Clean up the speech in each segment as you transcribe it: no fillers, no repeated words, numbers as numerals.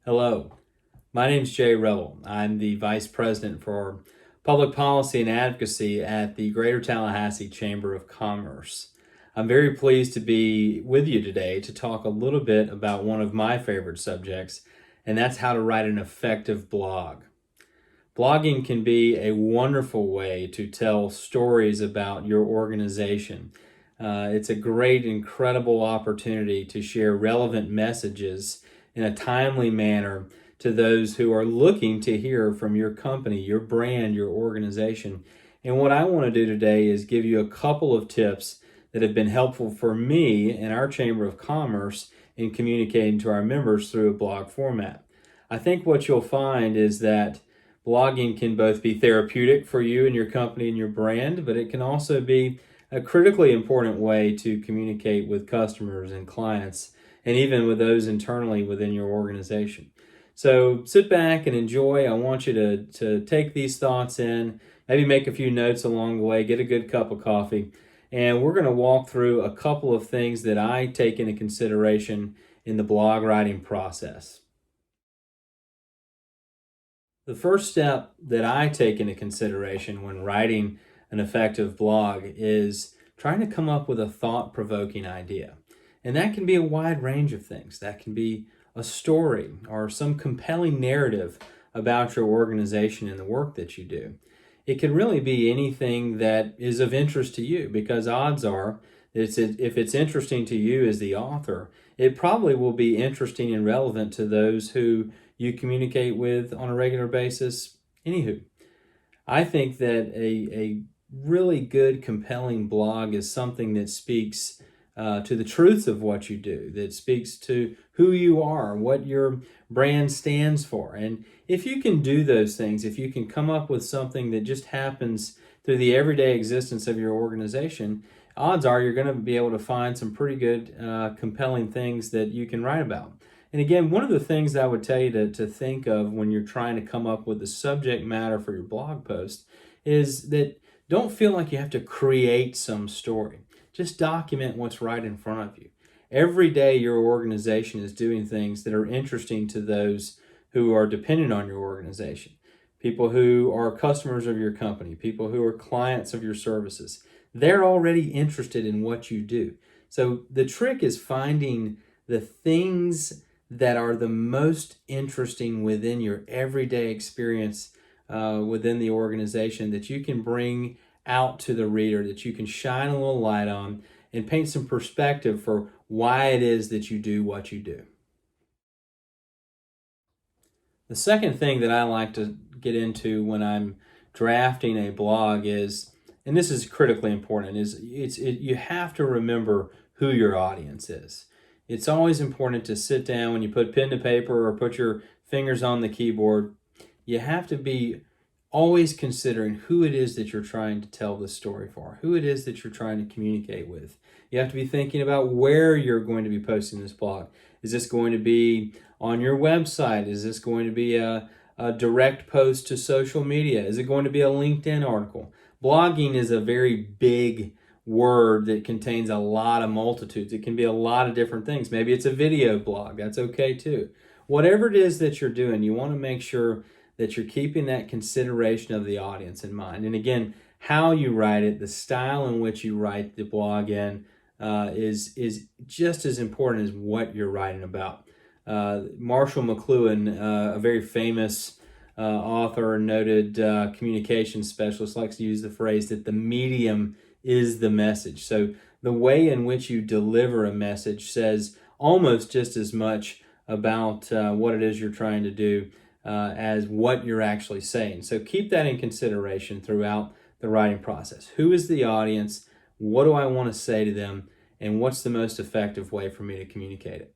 Hello, my name is Jay Revell. I'm the Vice President for Public Policy and Advocacy at the Greater Tallahassee Chamber of Commerce. I'm very pleased to be with you today to talk a little bit about one of my favorite subjects, and that's how to write an effective blog. Blogging can be a wonderful way to tell stories about your organization. It's a great, incredible opportunity to share relevant messages in a timely manner to those who are looking to hear from your company, your brand, your organization. And what I want to do today is give you a couple of tips that have been helpful for me and our Chamber of Commerce in communicating to our members through a blog format. I think what you'll find is that blogging can both be therapeutic for you and your company and your brand, but it can also be a critically important way to communicate with customers and clients, and even with those internally within your organization. So sit back and enjoy. I want you to take these thoughts in, maybe make a few notes along the way, get a good cup of coffee, and we're going to walk through a couple of things that I take into consideration in the blog writing process. The first step that I take into consideration when writing an effective blog is trying to come up with a thought-provoking idea. And that can be a wide range of things. That can be a story or some compelling narrative about your organization and the work that you do. It can really be anything that is of interest to you, because odds are that if it's interesting to you as the author, it probably will be interesting and relevant to those who you communicate with on a regular basis. Anywho, I think that a really good, compelling blog is something that speaks to the truth of what you do, that speaks to who you are, what your brand stands for. And if you can do those things, if you can come up with something that just happens through the everyday existence of your organization, odds are you're going to be able to find some pretty good, compelling things that you can write about. And again, one of the things that I would tell you to think of when you're trying to come up with the subject matter for your blog post is that don't feel like you have to create some story. Just document what's right in front of you. Every day your organization is doing things that are interesting to those who are dependent on your organization. People who are customers of your company, people who are clients of your services. They're already interested in what you do. So the trick is finding the things that are the most interesting within your everyday experience within the organization that you can bring out to the reader, that you can shine a little light on and paint some perspective for why it is that you do what you do. The second thing that I like to get into when I'm drafting a blog is, and this is critically important, is you have to remember who your audience is. It's always important to sit down when you put pen to paper or put your fingers on the keyboard. You have to be always considering who it is that you're trying to tell the story for, who it is that you're trying to communicate with. You have to be thinking about where you're going to be posting this blog. Is this going to be on your website? Is this going to be a direct post to social media? Is it going to be a LinkedIn article? Blogging is a very big word that contains a lot of multitudes. It can be a lot of different things. Maybe it's a video blog. That's okay too. Whatever it is that you're doing, you want to make sure that you're keeping that consideration of the audience in mind. And again, how you write it, the style in which you write the blog in is just as important as what you're writing about. Marshall McLuhan, a very famous author and noted communications specialist, likes to use the phrase that the medium is the message. So the way in which you deliver a message says almost just as much about what it is you're trying to do as what you're actually saying. So keep that in consideration throughout the writing process. Who is the audience? What do I want to say to them? And what's the most effective way for me to communicate it?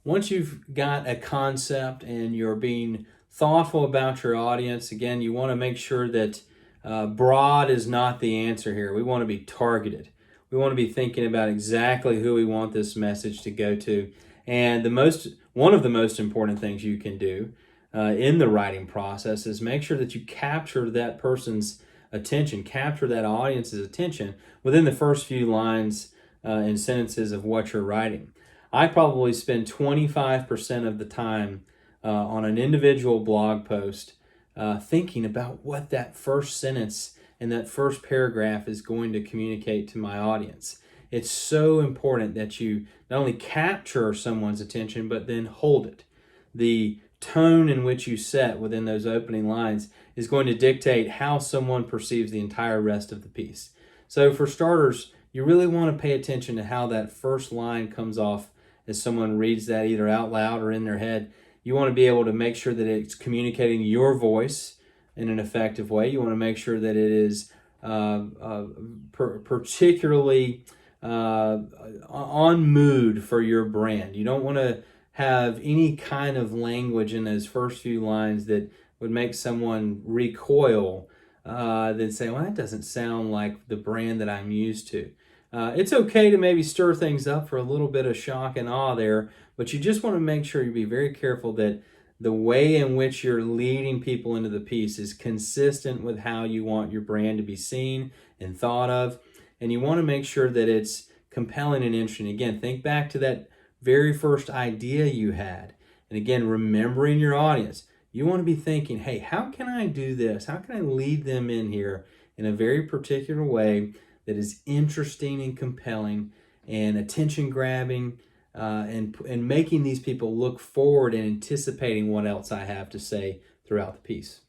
Once you've got a concept and you're being thoughtful about your audience, again, you want to make sure that broad is not the answer here. We want to be targeted. We want to be thinking about exactly who we want this message to go to. And one of the most important things you can do in the writing process is make sure that you capture that person's attention, capture that audience's attention within the first few lines and sentences of what you're writing. I probably spend 25% of the time on an individual blog post thinking about what that first sentence and that first paragraph is going to communicate to my audience. It's so important that you not only capture someone's attention, but then hold it. The tone in which you set within those opening lines is going to dictate how someone perceives the entire rest of the piece. So for starters, you really want to pay attention to how that first line comes off as someone reads that either out loud or in their head. You want to be able to make sure that it's communicating your voice in an effective way. You want to make sure that it is particularly on mood for your brand. You don't want to have any kind of language in those first few lines that would make someone recoil, then say, well, that doesn't sound like the brand that I'm used to. It's okay to maybe stir things up for a little bit of shock and awe there, but you just want to make sure you be very careful that the way in which you're leading people into the piece is consistent with how you want your brand to be seen and thought of. And you want to make sure that it's compelling and interesting. Again, think back to that very first idea you had. And again, remembering your audience. You want to be thinking, hey, how can I do this? How can I lead them in here in a very particular way that is interesting and compelling and attention grabbing and making these people look forward and anticipating what else I have to say throughout the piece.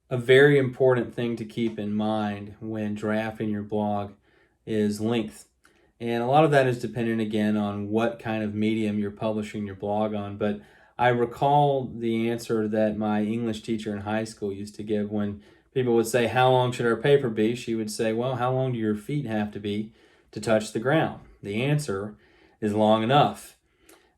A very important thing to keep in mind when drafting your blog is length. And a lot of that is dependent, again, on what kind of medium you're publishing your blog on. But I recall the answer that my English teacher in high school used to give when people would say, how long should our paper be? She would say, well, how long do your feet have to be to touch the ground? The answer is long enough.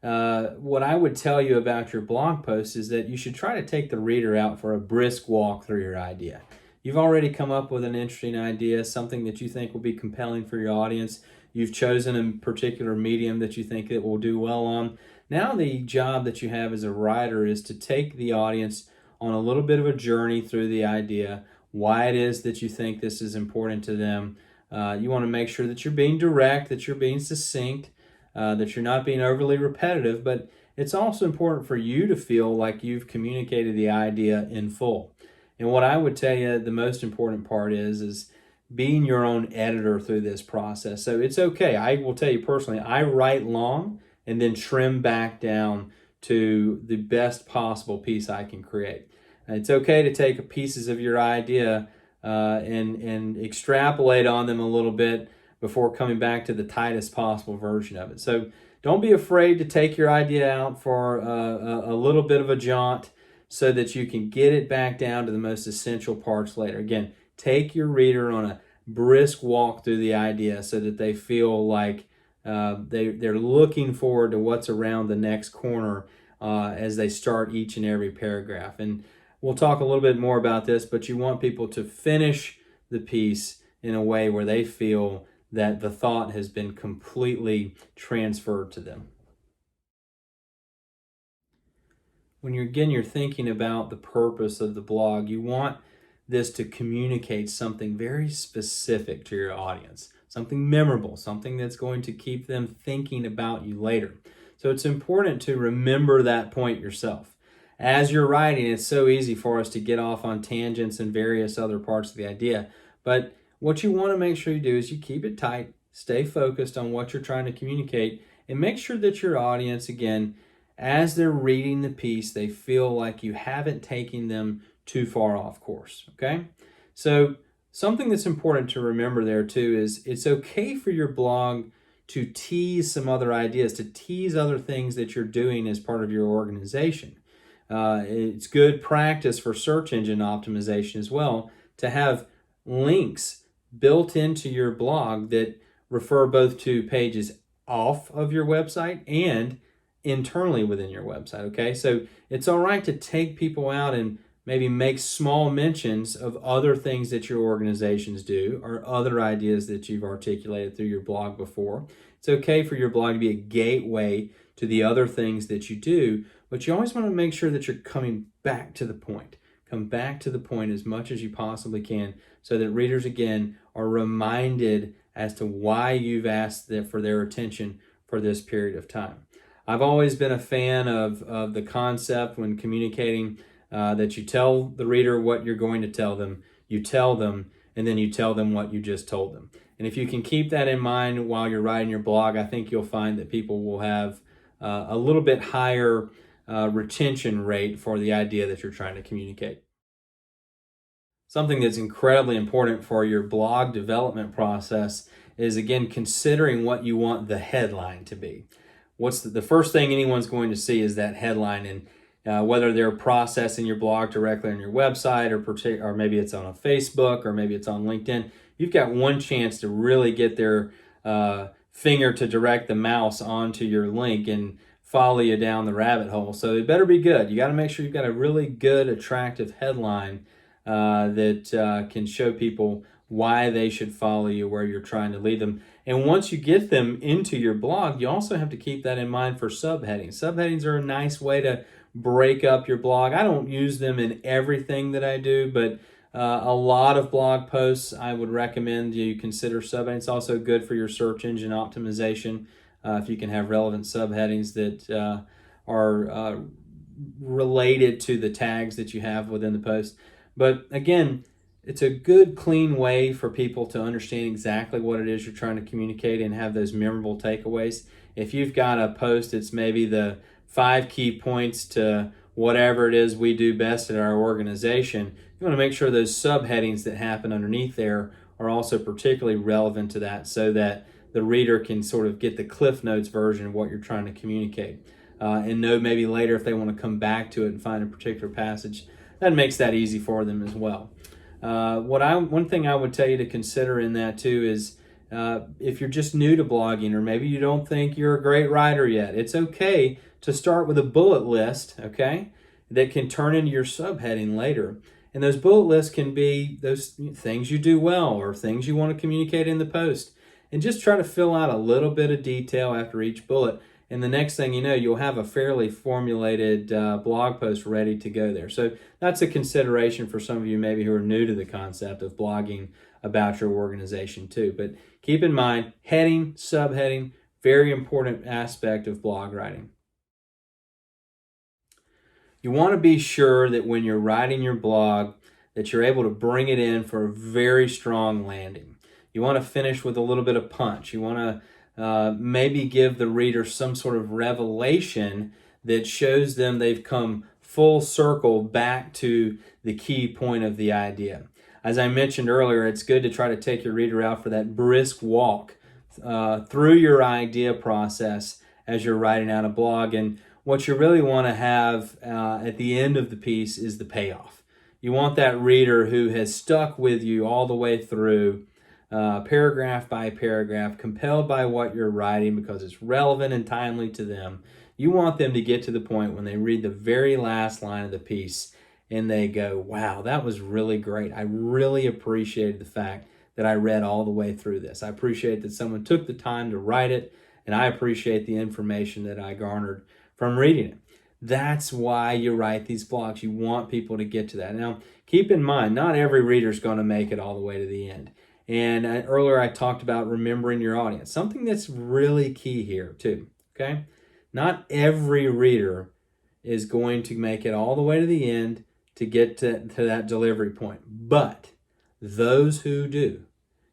What I would tell you about your blog post is that you should try to take the reader out for a brisk walk through your idea. You've already come up with an interesting idea, something that you think will be compelling for your audience. You've chosen a particular medium that you think it will do well on. Now the job that you have as a writer is to take the audience on a little bit of a journey through the idea, why it is that you think this is important to them. You want to make sure that you're being direct, that you're being succinct, that you're not being overly repetitive, but it's also important for you to feel like you've communicated the idea in full. And what I would tell you the most important part is being your own editor through this process. So it's okay. I will tell you personally, I write long and then trim back down to the best possible piece I can create. It's okay to take pieces of your idea and extrapolate on them a little bit before coming back to the tightest possible version of it. So don't be afraid to take your idea out for a little bit of a jaunt so that you can get it back down to the most essential parts later. Again, take your reader on a brisk walk through the idea so that they feel like they're looking forward to what's around the next corner as they start each and every paragraph. And we'll talk a little bit more about this, but you want people to finish the piece in a way where they feel that the thought has been completely transferred to them. When you're thinking about the purpose of the blog, you want this to communicate something very specific to your audience, something memorable, something that's going to keep them thinking about you later. So it's important to remember that point yourself. As you're writing, it's so easy for us to get off on tangents and various other parts of the idea. But what you want to make sure you do is you keep it tight, stay focused on what you're trying to communicate, and make sure that your audience, again, as they're reading the piece, they feel like you haven't taken them too far off course, okay? So something that's important to remember there too is it's okay for your blog to tease some other ideas, to tease other things that you're doing as part of your organization. It's good practice for search engine optimization as well to have links built into your blog that refer both to pages off of your website and internally within your website, okay? So it's all right to take people out and maybe make small mentions of other things that your organizations do or other ideas that you've articulated through your blog before. It's okay for your blog to be a gateway to the other things that you do, but you always want to make sure that you're coming back to the point. Come back to the point as much as you possibly can so that readers, again, are reminded as to why you've asked for their attention for this period of time. I've always been a fan of the concept when communicating that you tell the reader what you're going to tell them, you tell them, and then you tell them what you just told them. And if you can keep that in mind while you're writing your blog, I think you'll find that people will have a little bit higher retention rate for the idea that you're trying to communicate. Something that's incredibly important for your blog development process is, again, considering what you want the headline to be. What's the first thing anyone's going to see is that headline, and whether they're processing your blog directly on your website or maybe it's on a Facebook or maybe it's on LinkedIn, you've got one chance to really get their finger to direct the mouse onto your link and follow you down the rabbit hole. So it better be good. You got to make sure you've got a really good, attractive headline that can show people why they should follow you, where you're trying to lead them. And once you get them into your blog, you also have to keep that in mind for subheadings. Subheadings are a nice way to break up your blog. I don't use them in everything that I do, but a lot of blog posts I would recommend you consider subheadings. It's also good for your search engine optimization if you can have relevant subheadings that are related to the tags that you have within the post. But again, it's a good, clean way for people to understand exactly what it is you're trying to communicate and have those memorable takeaways. If you've got a post that's maybe the 5 key points to whatever it is we do best at our organization, you want to make sure those subheadings that happen underneath there are also particularly relevant to that, so that the reader can sort of get the Cliff Notes version of what you're trying to communicate and know maybe later if they want to come back to it and find a particular passage. That makes that easy for them as well. One thing I would tell you to consider in that too is if you're just new to blogging, or maybe you don't think you're a great writer yet, it's okay to start with a bullet list, okay, that can turn into your subheading later. And those bullet lists can be those things you do well or things you want to communicate in the post. And just try to fill out a little bit of detail after each bullet. And the next thing you know, you'll have a fairly formulated blog post ready to go there. So that's a consideration for some of you maybe who are new to the concept of blogging about your organization too. But keep in mind, heading, subheading, very important aspect of blog writing. You want to be sure that when you're writing your blog that you're able to bring it in for a very strong landing. You want to finish with a little bit of punch. You want to maybe give the reader some sort of revelation that shows them they've come full circle back to the key point of the idea. As I mentioned earlier, it's good to try to take your reader out for that brisk walk through your idea process as you're writing out a blog. And what you really want to have at the end of the piece is the payoff. You want that reader who has stuck with you all the way through, paragraph by paragraph, compelled by what you're writing because it's relevant and timely to them. You want them to get to the point when they read the very last line of the piece and they go, wow, that was really great. I really appreciated the fact that I read all the way through this. I appreciate that someone took the time to write it, and I appreciate the information that I garnered from reading it. That's why you write these blogs. You want people to get to that. Now, keep in mind, not every reader is going to make it all the way to the end. And earlier I talked about remembering your audience. Something that's really key here too, okay? Not every reader is going to make it all the way to the end to get to that delivery point. But those who do,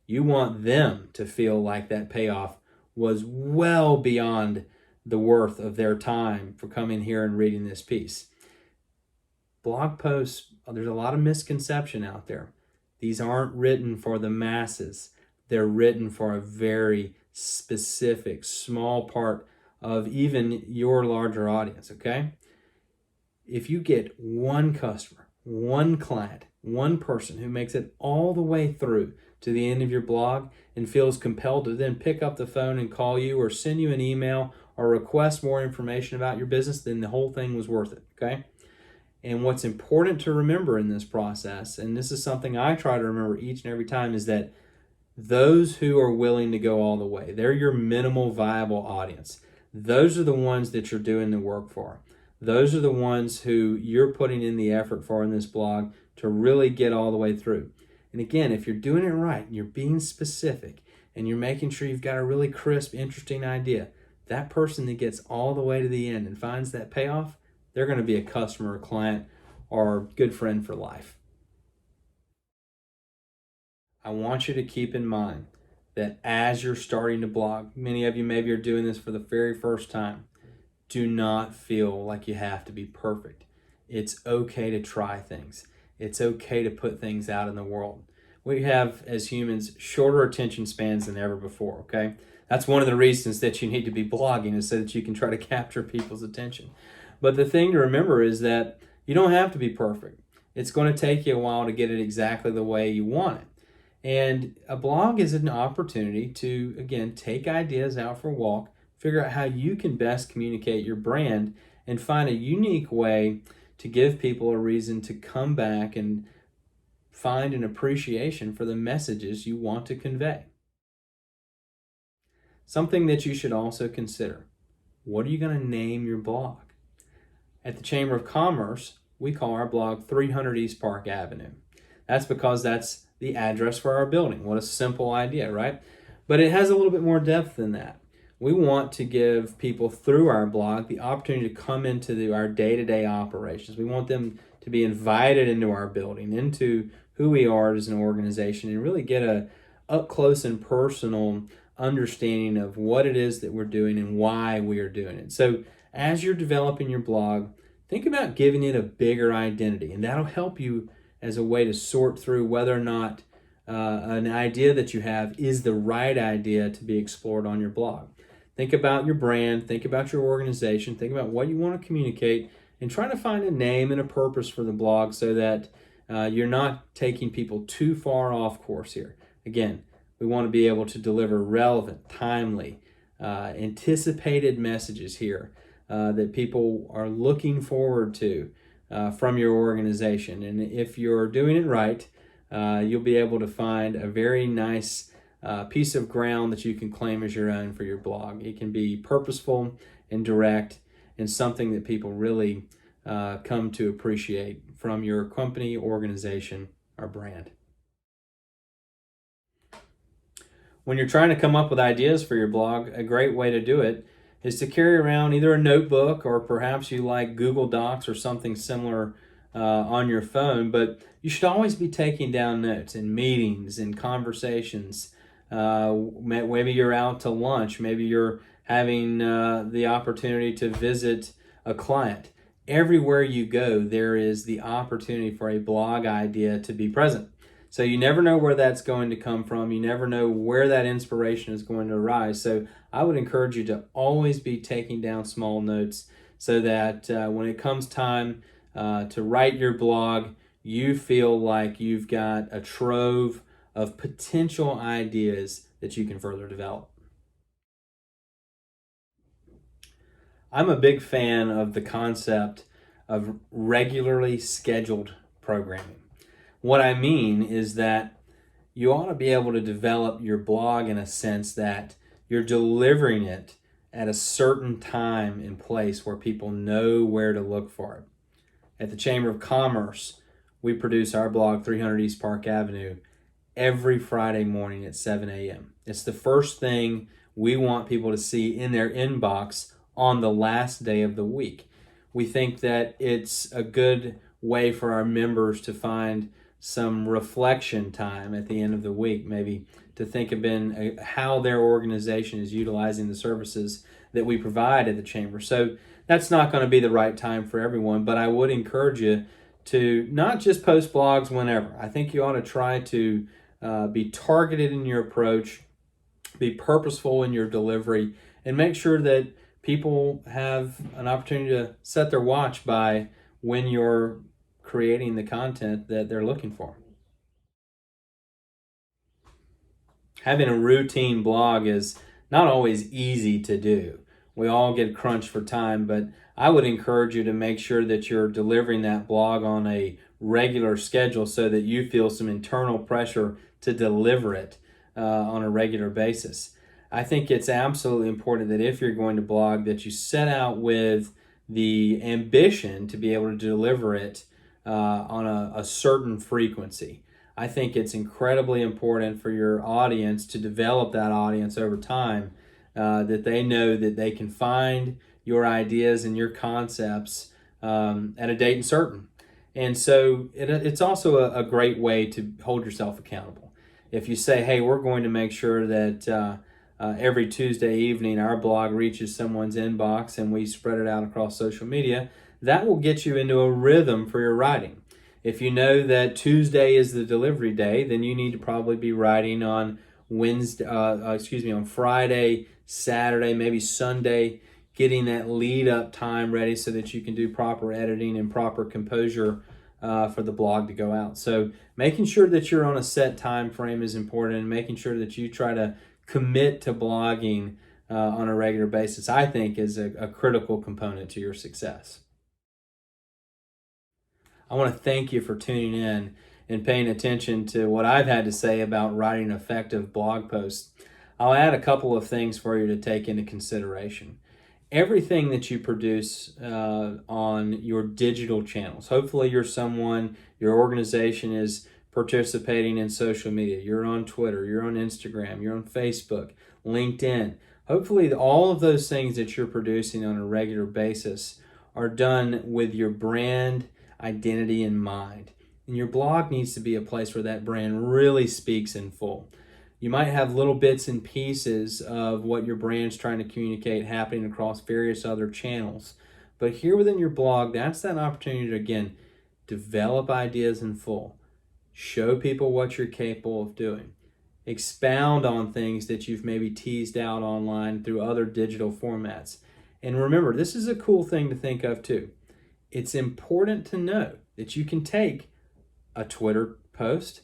you want them to feel like that payoff was well beyond the worth of their time for coming here and reading this piece. Blog posts, there's a lot of misconception out there. These aren't written for the masses. They're written for a very specific, small part of even your larger audience, okay? If you get one customer, one client, one person who makes it all the way through to the end of your blog and feels compelled to then pick up the phone and call you or send you an email or request more information about your business, then the whole thing was worth it, okay? And what's important to remember in this process, and this is something I try to remember each and every time, is that those who are willing to go all the way, they're your minimal viable audience. Those are the ones that you're doing the work for. Those are the ones who you're putting in the effort for in this blog to really get all the way through. And again, if you're doing it right, and you're being specific, and you're making sure you've got a really crisp, interesting idea, that person that gets all the way to the end and finds that payoff, they're going to be a customer or client or good friend for life. I want you to keep in mind that as you're starting to blog, many of you maybe are doing this for the very first time, do not feel like you have to be perfect. It's okay to try things. It's okay to put things out in the world. We have, as humans, shorter attention spans than ever before, okay? That's one of the reasons that you need to be blogging, is so that you can try to capture people's attention. But the thing to remember is that you don't have to be perfect. It's going to take you a while to get it exactly the way you want it. And a blog is an opportunity to, again, take ideas out for a walk, figure out how you can best communicate your brand, and find a unique way to give people a reason to come back and find an appreciation for the messages you want to convey. Something that you should also consider: what are you going to name your blog? At the Chamber of Commerce, we call our blog 300 East Park Avenue. That's because that's the address for our building. What a simple idea, right? But it has a little bit more depth than that. We want to give people through our blog the opportunity to come into our day-to-day operations. We want them to be invited into our building, into who we are as an organization, and really get a up-close and personal understanding of what it is that we're doing and why we are doing it. So as you're developing your blog, think about giving it a bigger identity, and that'll help you as a way to sort through whether or not an idea that you have is the right idea to be explored on your blog. Think about your brand, think about your organization, think about what you want to communicate, and try to find a name and a purpose for the blog so that you're not taking people too far off course here. Again, we want to be able to deliver relevant, timely, anticipated messages here that people are looking forward to from your organization. And if you're doing it right, you'll be able to find a very nice piece of ground that you can claim as your own for your blog. It can be purposeful and direct, and something that people really come to appreciate from your company, organization, or brand. When you're trying to come up with ideas for your blog, a great way to do it is to carry around either a notebook, or perhaps you like Google Docs or something similar on your phone, but you should always be taking down notes in meetings and conversations. Maybe you're out to lunch, maybe you're having the opportunity to visit a client. Everywhere you go, there is the opportunity for a blog idea to be present. So you never know where that's going to come from. You never know where that inspiration is going to arise. So I would encourage you to always be taking down small notes so that when it comes time to write your blog, you feel like you've got a trove of potential ideas that you can further develop. I'm a big fan of the concept of regularly scheduled programming. What I mean is that you ought to be able to develop your blog in a sense that you're delivering it at a certain time and place where people know where to look for it. At the Chamber of Commerce, we produce our blog, 300 East Park Avenue, every Friday morning at 7 a.m. It's the first thing we want people to see in their inbox on the last day of the week. We think that it's a good way for our members to find some reflection time at the end of the week, maybe to think about how their organization is utilizing the services that we provide at the Chamber. So that's not going to be the right time for everyone, but I would encourage you to not just post blogs whenever. I think you ought to try to be targeted in your approach, be purposeful in your delivery, and make sure that people have an opportunity to set their watch by when you're creating the content that they're looking for. Having a routine blog is not always easy to do. We all get crunched for time, but I would encourage you to make sure that you're delivering that blog on a regular schedule so that you feel some internal pressure to deliver it on a regular basis. I think it's absolutely important that if you're going to blog, that you set out with the ambition to be able to deliver it on a certain frequency. I think it's incredibly important for your audience to develop that audience over time, that they know that they can find your ideas and your concepts at a date and certain. And so it's also a great way to hold yourself accountable. If you say, hey, we're going to make sure that every Tuesday evening our blog reaches someone's inbox and we spread it out across social media, that will get you into a rhythm for your writing. If you know that Tuesday is the delivery day, then you need to probably be writing on on Friday, Saturday, maybe Sunday, getting that lead up time ready so that you can do proper editing and proper composure for the blog to go out. So making sure that you're on a set time frame is important, and making sure that you try to commit to blogging on a regular basis, I think, is a critical component to your success. I want to thank you for tuning in and paying attention to what I've had to say about writing effective blog posts. I'll add a couple of things for you to take into consideration. Everything that you produce on your digital channels, hopefully your organization is participating in social media. You're on Twitter, you're on Instagram, you're on Facebook, LinkedIn. Hopefully all of those things that you're producing on a regular basis are done with your brand identity in mind. And your blog needs to be a place where that brand really speaks in full. You might have little bits and pieces of what your brand's trying to communicate happening across various other channels. But here within your blog, that's that opportunity to, again, develop ideas in full. Show people what you're capable of doing. Expound on things that you've maybe teased out online through other digital formats. And remember, this is a cool thing to think of too. It's important to know that you can take a Twitter post,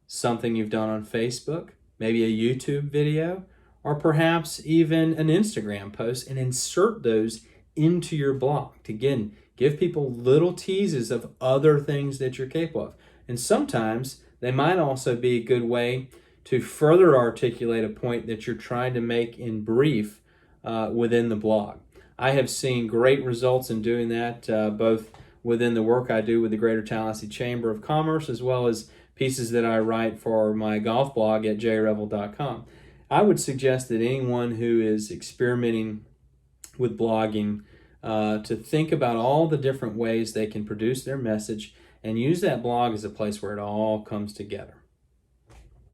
something you've done on Facebook, maybe a YouTube video, or perhaps even an Instagram post, and insert those into your blog to, again, give people little teases of other things that you're capable of. And sometimes they might also be a good way to further articulate a point that you're trying to make in brief within the blog. I have seen great results in doing that, both within the work I do with the Greater Tallahassee Chamber of Commerce, as well as pieces that I write for my golf blog at jayrevell.com. I would suggest that anyone who is experimenting with blogging to think about all the different ways they can produce their message and use that blog as a place where it all comes together.